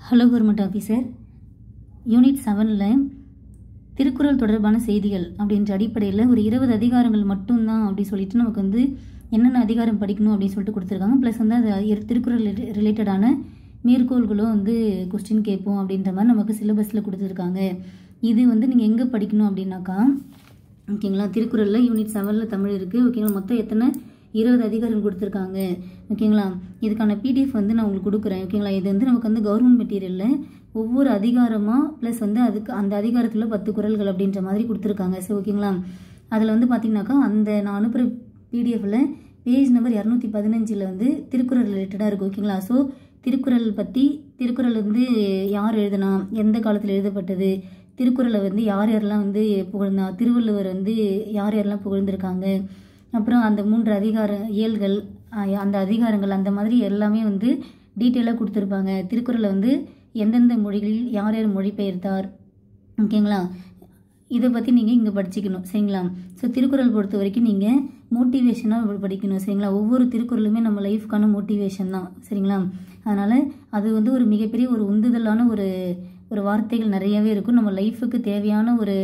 Hello government officer, unit 7ல் திருக்குறள் தொடர்பான செய்திகள் அப்படின்ற அடிப்படையில் ஒரு 20 அதிகாரங்கள் மட்டும்தான் அப்படி சொல்லிட்டு நமக்கு என்னென்ன அதிகாரம் படிக்கணும் அப்படின்னு சொல்லிட்டு கொடுத்துருக்காங்க. ப்ளஸ் அது திருக்குறள் ரிலேட்டடான மேற்கோள்களும் கொஸ்டின் கேட்போம் அப்படின்ற மாதிரி நமக்கு சிலபஸில் கொடுத்துருக்காங்க. இது நீங்கள் எங்கே படிக்கணும் அப்படின்னாக்கா, ஓகேங்களா, திருக்குறளில் யூனிட் 7ல் தமிழ் இருக்குது. ஓகேங்களா, மொத்தம் எத்தனை 20 அதிகாரம் கொடுத்துருக்காங்க. ஓகேங்களா, இதுக்கான PDF நான் உங்களுக்கு கொடுக்குறேன். ஓகேங்களா, இது நமக்கு கவர்மெண்ட் மெட்டீரியலில் ஒவ்வொரு அதிகாரமாக ப்ளஸ் அதுக்கு அந்த அதிகாரத்தில் 10 குறள்கள் அப்படின்ற மாதிரி கொடுத்துருக்காங்க. ஸோ ஓகேங்களா, அதில் பார்த்தீங்கன்னாக்கா நான் அனுப்புகிற PDFல பேஜ் நம்பர் 215 திருக்குறள் ரிலேட்டடாக இருக்குது. ஓகேங்களா, ஸோ திருக்குறள் பற்றி, திருக்குறள் யார் எழுதுனா, எந்த காலத்தில் எழுதப்பட்டது, திருக்குறளை யார் யாரெல்லாம் புகழ்ந்தா, திருவள்ளுவர் யார் யாரெல்லாம் புகழ்ந்திருக்காங்க, அப்புறம் அந்த 3 அதிகார இயல்கள், அந்த அதிகாரங்கள், அந்த மாதிரி எல்லாமே டீட்டெயிலாக கொடுத்துருப்பாங்க. திருக்குறளை எந்தெந்த மொழிகளில் யார் யார் மொழிபெயர்த்தார், ஓகேங்களா, இதை பற்றி நீங்கள் இங்கே படிச்சுக்கணும். சரிங்களா, ஸோ திருக்குறள் பொறுத்த வரைக்கும் நீங்கள் மோட்டிவேஷனாக படிக்கணும். சரிங்களா, ஒவ்வொரு திருக்குறளுமே நம்ம லைஃப்க்கான மோட்டிவேஷன் தான். சரிங்களா, அதனால் அது ஒரு மிகப்பெரிய ஒரு உந்துதலான ஒரு வார்த்தைகள் நிறையவே இருக்கும். நம்ம லைஃபுக்கு தேவையான ஒரு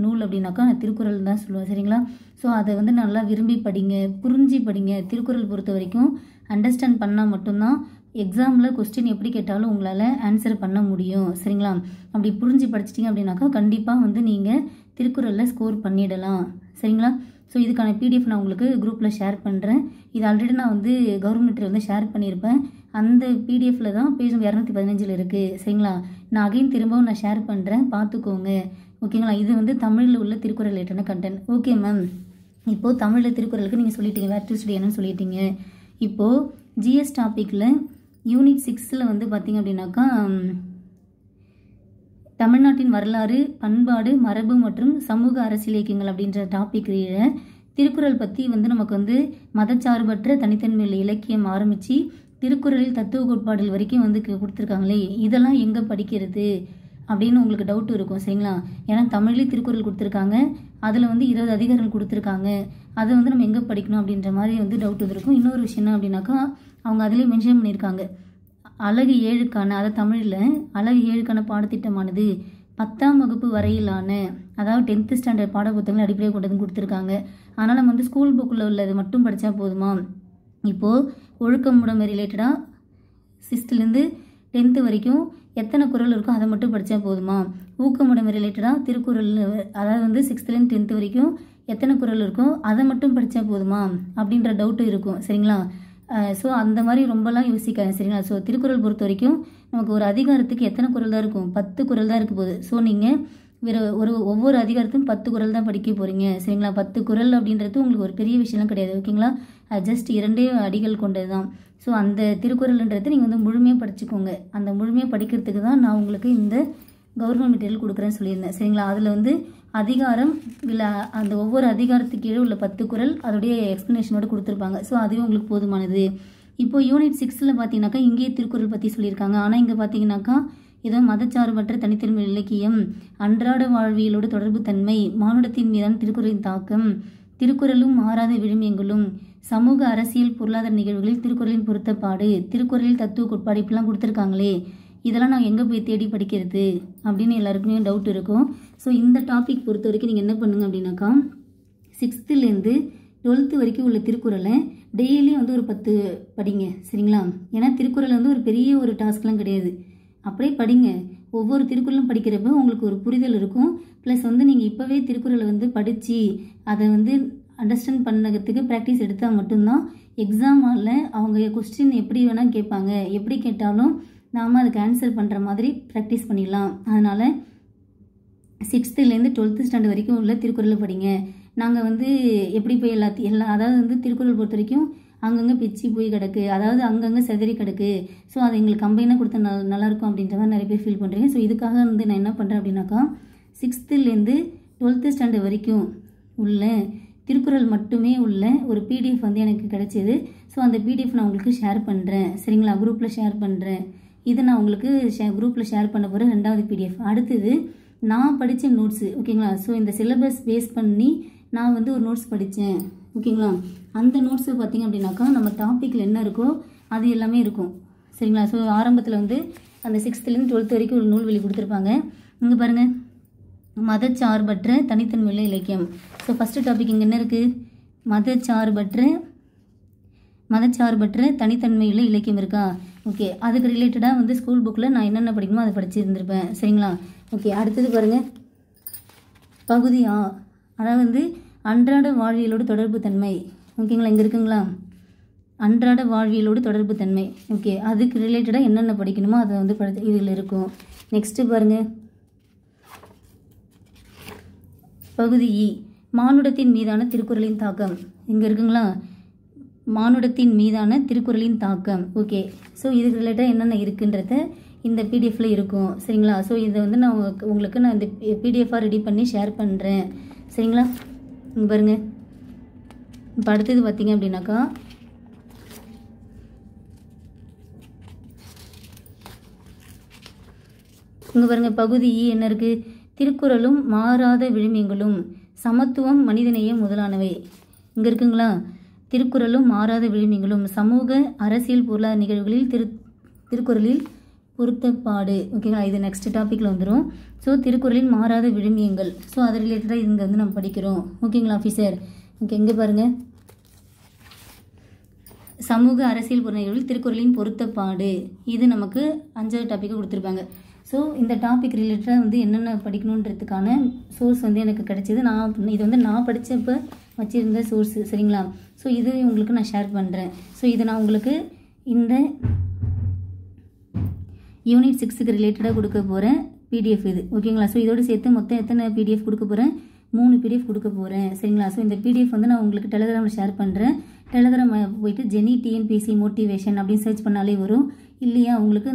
நூல் அப்படின்னாக்கா திருக்குறள் தான் சொல்லுவேன். சரிங்களா, ஸோ அதை நல்லா விரும்பி படிங்க, புரிஞ்சு படிங்க. திருக்குறள் பொறுத்த வரைக்கும் அண்டர்ஸ்டாண்ட் பண்ணால் மட்டும்தான் எக்ஸாமில் கொஸ்டின் எப்படி கேட்டாலும் உங்களால் ஆன்சர் பண்ண முடியும். சரிங்களா, அப்படி புரிஞ்சு படிச்சிட்டிங்க அப்படின்னாக்கா கண்டிப்பாக நீங்கள் திருக்குறளில் ஸ்கோர் பண்ணிடலாம். சரிங்களா, ஸோ இதுக்கான PDF நான் உங்களுக்கு குரூப்பில் ஷேர் பண்ணுறேன். இது ஆல்ரெடி நான் கவர்மெண்ட்டில் ஷேர் பண்ணியிருப்பேன். அந்த PDFல தான் பேஜ் 215 இருக்குது. சரிங்களா, நான் அகைன் திரும்பவும் நான் ஷேர் பண்ணுறேன், பார்த்துக்கோங்க. ஓகேங்களா, இது தமிழில் உள்ள திருக்குறள் ரிலேட்டடான கண்டென்ட். ஓகே மேம், இப்போது தமிழில் திருக்குறளுக்கு நீங்கள் சொல்லிட்டீங்க, வேர் டு ஸ்டடி என்னன்னு சொல்லிட்டீங்க. இப்போது GS டாப்பிக்கில் யூனிட் 6ல் பார்த்தீங்க அப்படின்னாக்கா தமிழ்நாட்டின் வரலாறு, பண்பாடு, மரபு மற்றும் சமூக அரசியல் இயக்கங்கள் அப்படின்ற டாபிக் திருக்குறள் பற்றி நமக்கு மதச்சார்பற்ற தனித்தன்மையில் இலக்கியம் ஆரம்பித்து திருக்குறளில் தத்துவ கோட்பாடுகள் வரைக்கும் கொடுத்துருக்காங்களே, இதெல்லாம் எங்கே படிக்கிறது அப்படின்னு உங்களுக்கு டவுட் இருக்கும். சரிங்களா, ஏன்னா தமிழ்லேயே திருக்குறள் கொடுத்துருக்காங்க, அதில் 20 அதிகாரம் கொடுத்துருக்காங்க. அதை நம்ம எங்கே படிக்கணும் அப்படின்ற மாதிரி டவுட் இருக்கும். இன்னொரு விஷயம் என்ன அப்படின்னாக்கா, அவங்க அதிலே மென்ஷன் பண்ணியிருக்காங்க, அழகு 7க்கான, அதாவது தமிழில் அழகு 7க்கான பாடத்திட்டமானது 10ஆம் வகுப்பு வரையிலான, அதாவது 10th ஸ்டாண்டர்ட் பாட புத்தகங்களை அடிப்படையாக கொண்டு கொடுத்துருக்காங்க. அதனால் நம்ம ஸ்கூல் புக்கில் உள்ளது மட்டும் படித்தா போதுமா? இப்போது ஒழுக்கமுடைமை ரிலேட்டடாக 6th-லேருந்து 10th வரைக்கும் எத்தனை குறள் இருக்கோ அதை மட்டும் படித்தா போதுமா? ஊக்கமுடைமை ரிலேட்டடாக திருக்குறள், அதாவது 6th-லேருந்து 10th வரைக்கும் எத்தனை குறள் இருக்கோ அதை மட்டும் படித்தா போதுமா அப்படின்ற டவுட்டு இருக்கும். சரிங்களா, ஸோ அந்த மாதிரி ரொம்பலாம் யோசிக்காது. சரிங்களா, ஸோ திருக்குறள் பொறுத்த வரைக்கும் நமக்கு ஒரு அதிகாரத்துக்கு எத்தனை குறள் தான் இருக்கும்? 10 குறள் தான் இருக்க போகுது. ஸோ நீங்கள் வேறு ஒவ்வொரு அதிகாரத்துக்கும் 10 குறள் தான் படிக்க போகிறீங்க. சரிங்களா, 10 குறள் அப்படின்றது உங்களுக்கு ஒரு பெரிய விஷயம்லாம் கிடையாது. ஓகேங்களா, ஜஸ்ட் 2 அடிகள் கொண்டது தான். ஸோ அந்த திருக்குறள்ன்றது நீங்கள் முழுமையாக படிச்சுக்கோங்க. அந்த முழுமையாக படிக்கிறதுக்கு தான் நான் உங்களுக்கு இந்த கவர்மெண்ட் மெட்டீரியல் கொடுக்குறேன்னு சொல்லியிருந்தேன். சரிங்களா, அதில் அதிகாரம் இல்லை, அந்த ஒவ்வொரு அதிகாரத்துக்கு கீழே உள்ள 10 குறள் அதோடைய எக்ஸ்ப்ளனேஷனோடு கொடுத்துருப்பாங்க. ஸோ அதுவே உங்களுக்கு போதுமானது. இப்போ யூனிட் 6ல் பார்த்தீங்கன்னாக்கா இங்கேயே திருக்குறள் பற்றி சொல்லியிருக்காங்க. ஆனால் இங்கே பார்த்தீங்கன்னாக்கா ஏதோ மதச்சார்பற்ற தனித்தன்மை இலக்கியம், அன்றாட வாழ்வியலோடு தொடர்பு தன்மை, மானுடத்தின் மீதான திருக்குறளின் தாக்கம், திருக்குறளும் மாறாத விழுமியங்களும், சமூக அரசியல் பொருளாதார நிகழ்வுகளில் திருக்குறளின் பொருத்தப்பாடு, திருக்குறளில் தத்துவ கோட்பாடு, இப்படிலாம் கொடுத்துருக்காங்களே, இதெல்லாம் நான் எங்கே போய் தேடி படிக்கிறது அப்படின்னு எல்லாருக்குமே டவுட் இருக்கும். ஸோ இந்த டாபிக் பொறுத்த வரைக்கும் நீங்கள் என்ன பண்ணுங்க அப்படின்னாக்கா 6th-லேருந்து 12th வரைக்கும் உள்ள திருக்குறளை டெய்லி ஒரு 10 படிங்க. சரிங்களா, ஏன்னா திருக்குறள் ஒரு பெரிய ஒரு டாஸ்க்லாம் கிடையாது. அப்படியே படிங்க. ஒவ்வொரு திருக்குறளும் படிக்கிறப்ப உங்களுக்கு ஒரு புரிதல் இருக்கும். ப்ளஸ் நீங்கள் இப்போவே திருக்குறளை படித்து அதை அண்டர்ஸ்டாண்ட் பண்ணுறதுக்கு ப்ராக்டிஸ் எடுத்தால் மட்டும்தான் எக்ஸாம் ஹாலில் அவங்க கொஸ்டின் எப்படி வேணால் கேட்பாங்க. எப்படி கேட்டாலும் நாம் அதுக்கு ஆன்சர் பண்ணுற மாதிரி ப்ராக்டிஸ் பண்ணிடலாம். அதனால் 6th-லேருந்து 12th ஸ்டாண்டர்ட் வரைக்கும் உள்ள திருக்குறளை படிங்க. நாங்கள் எப்படி போய் அதாவது திருக்குறள் பொறுத்த வரைக்கும் அங்கங்கே பிச்சு போய் கிடக்கு, அதாவது அங்கங்கே செதறி கிடக்கு. ஸோ அதை எங்களுக்கு கம்பைனாக கொடுத்தா நல்லாயிருக்கும் அப்படின்ற மாதிரி நிறைய பேர் ஃபீல் பண்ணுறீங்க. ஸோ இதுக்காக நான் என்ன பண்ணுறேன் அப்படின்னாக்கா 6th-லேருந்து 12th ஸ்டாண்டர்ட் வரைக்கும் உள்ள திருக்குறள் மட்டுமே உள்ள ஒரு PDF எனக்கு கிடைச்சிது. ஸோ அந்த PDF நான் உங்களுக்கு ஷேர் பண்ணுறேன். சரிங்களா, குரூப்பில் ஷேர் பண்ணுறேன். இதை நான் உங்களுக்கு குரூப்பில் ஷேர் பண்ண போகிற 2வது PDF. அடுத்தது நான் படித்த நோட்ஸு. ஓகேங்களா, ஸோ இந்த சிலபஸ் பேஸ் பண்ணி நான் ஒரு நோட்ஸ் படித்தேன். ஓகேங்களா, அந்த நோட்ஸை பார்த்தீங்க அப்படின்னாக்கா நம்ம டாப்பிக்கில் என்ன இருக்கோ அது எல்லாமே இருக்கும். சரிங்களா, ஸோ ஆரம்பத்தில் அந்த 6th-லேருந்து 12th வரைக்கும் ஒரு நூல்வெளி கொடுத்துருப்பாங்க. இங்கே பாருங்கள், மதச்சார்பற்ற தனித்தன்மையுள்ள இலக்கியம். ஸோ ஃபஸ்ட்டு டாபிக் இங்கே என்ன இருக்குது? மதச்சார்பற்ற தனித்தன்மையுள்ள இலக்கியம் இருக்கா? ஓகே, அதுக்கு ரிலேட்டடாக வந்து ஸ்கூல் புக்கில் நான் என்னென்ன படிக்கணுமோ அதை படித்து இருந்திருப்பேன். சரிங்களா? ஓகே, அடுத்தது பாருங்கள், பகுதி ஆ, அதாவது வந்து அன்றாட வாழ்வியலோடு தொடர்பு தன்மை. ஓகேங்களா? இங்கே இருக்குங்களா? அன்றாட வாழ்வியலோடு தொடர்பு தன்மை. ஓகே, அதுக்கு ரிலேட்டடாக என்னென்ன படிக்கணுமோ அதை வந்து இதில் இருக்கும். நெக்ஸ்ட்டு பாருங்கள், பகுதி இ, மானுடத்தின் மீதான திருக்குறளின் தாக்கம். இங்கே இருக்குங்களா? மானுடத்தின் மீதான திருக்குறளின் தாக்கம். ஓகே, ஸோ இதுக்கு ரிலேட்டடாக என்னென்ன இருக்குன்றத இந்த பிடிஎஃப்பில் இருக்கும். சரிங்களா? ஸோ இதை வந்து நான் உங்களுக்கு நான் இந்த பிடிஎஃபாக ரெடி பண்ணி ஷேர் பண்ணுறேன். சரிங்களா? இங்கே பாருங்கள், இப்போ அடுத்தது பார்த்தீங்க அப்படின்னாக்கா, இங்கே பாருங்கள், பகுதி இ என்ன இருக்குது? திருக்குறளும் மாறாத விழுமியங்களும், சமத்துவம், மனிதநேயம் முதலானவை. இங்கே இருக்குங்களா? திருக்குறளும் மாறாத விழுமியங்களும், சமூக அரசியல் பொருளாதார நிகழ்வுகளில் திருக்குறளில் பொருத்தப்பாடு. ஓகேங்களா? இது நெக்ஸ்ட் டாப்பிக்கில் வந்துடும். ஸோ திருக்குறளின் மாறாத விழுமியங்கள், ஸோ அது ரிலேட்டடாக இங்கே வந்து நம்ம படிக்கிறோம். ஓகேங்களா ஆஃபீஸர்? ஓகே, இங்கே பாருங்கள், சமூக அரசியல் பொருளாதார நிகழ்வுகளில் திருக்குறளின் பொருத்தப்பாடு, இது நமக்கு 5வது டாப்பிக்காக கொடுத்துருப்பாங்க. ஸோ இந்த டாபிக் ரிலேட்டடாக வந்து என்னென்ன படிக்கணுன்றதுக்கான சோர்ஸ் வந்து எனக்கு கிடைச்சிது. இது வந்து நான் படித்தப்போ வச்சுருந்த சோர்ஸு. சரிங்களா? ஸோ இது உங்களுக்கு நான் ஷேர் பண்ணுறேன். ஸோ இதை நான் உங்களுக்கு இந்த யூனிட் 6க்கு ரிலேட்டடாக கொடுக்க போகிறேன் பிடிஎஃப் இது. ஓகேங்களா? ஸோ இதோடு சேர்த்து மொத்தம் எத்தனை பிடிஎஃப் கொடுக்க போகிறேன்? 3 பிடிஎஃப் கொடுக்க போகிறேன். சரிங்களா? ஸோ இந்த பிடிஎஃப் வந்து நான் உங்களுக்கு டெலகிராமில் ஷேர் பண்ணுறேன். டெலகிராம் போயிட்டு ஜெனி டிஎன்பிஎஸ்சி மோட்டிவேஷன் அப்படின்னு சர்ச் பண்ணாலே வரும். இல்லையா, உங்களுக்கு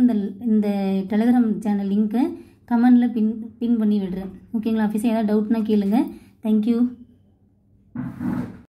இந்த டெலகிராம் சேனல் லிங்க்கை கமெண்டில் பின் பண்ணி விடுறேன். ஓகேங்களா ஆஃபீஸர்? ஏதாவது டவுட்னா கேளுங்க. தேங்க்யூ.